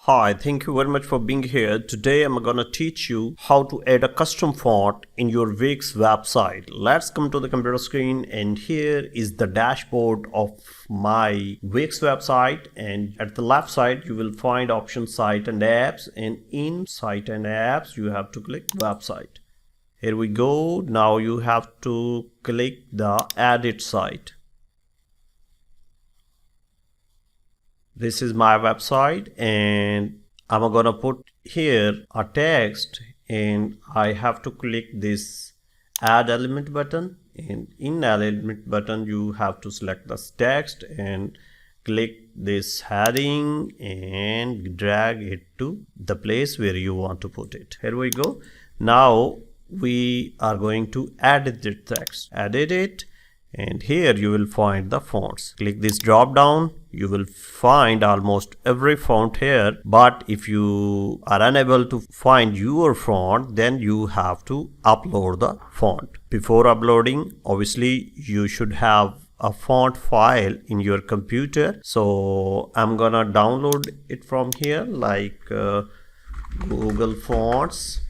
Hi, thank you very much for being here. Today I'm gonna teach you how to add a custom font in your Wix website. Let's come to the computer screen, and here is the dashboard of my Wix website, and at the left side you will find option site and apps, and in site and apps you have to click website. Here we go. Now you have to click the edit site. This is my website, and I'm gonna put here a text, and I have to click this add element button, and in add element button you have to select this text and click this heading and drag it to the place where you want to put it. Here we go. Now we are going to edit the text. Edit it, and here you will find the fonts. Click this drop down. You will find almost every font here, but if you are unable to find your font, then you have to upload the font. Before uploading, obviously you should have a font file in your computer, so I'm gonna download it from here, like Google Fonts.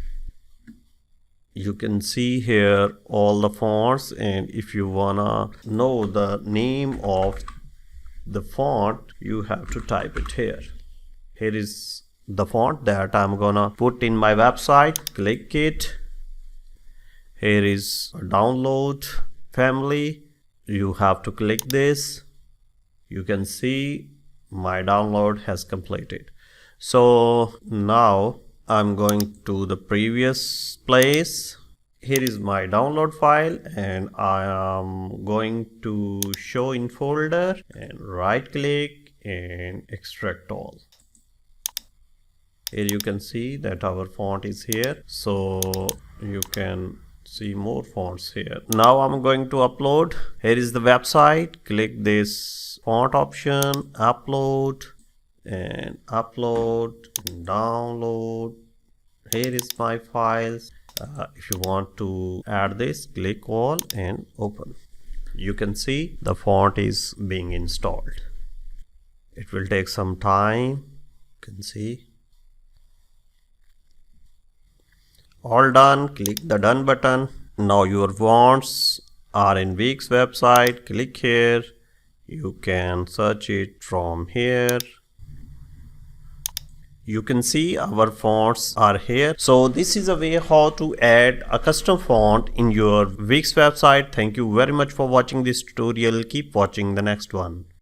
You can see here all the fonts, and if you wanna know the name of the font, you have to type it here. Here is the font that I'm gonna put in my website. Click it. Here is a download family. You have to click this. You can see my download has completed. So now I'm going to the previous place. Here is my download file, and I am going to show in folder and right click and extract all. Here you can see that our font is here, so you can see more fonts here. Now I'm going to upload. Here is the website. Click this font option, upload, and upload and download. Here is my files. If you want to add this, click all and open. You can see the font is being installed. It will take some time. You can see. All done. Click the done button. Now your fonts are in Wix website. Click here. You can search it from here. You can see our fonts are here. So this is a way how to add a custom font in your Wix website. Thank you very much for watching this tutorial. Keep watching the next one.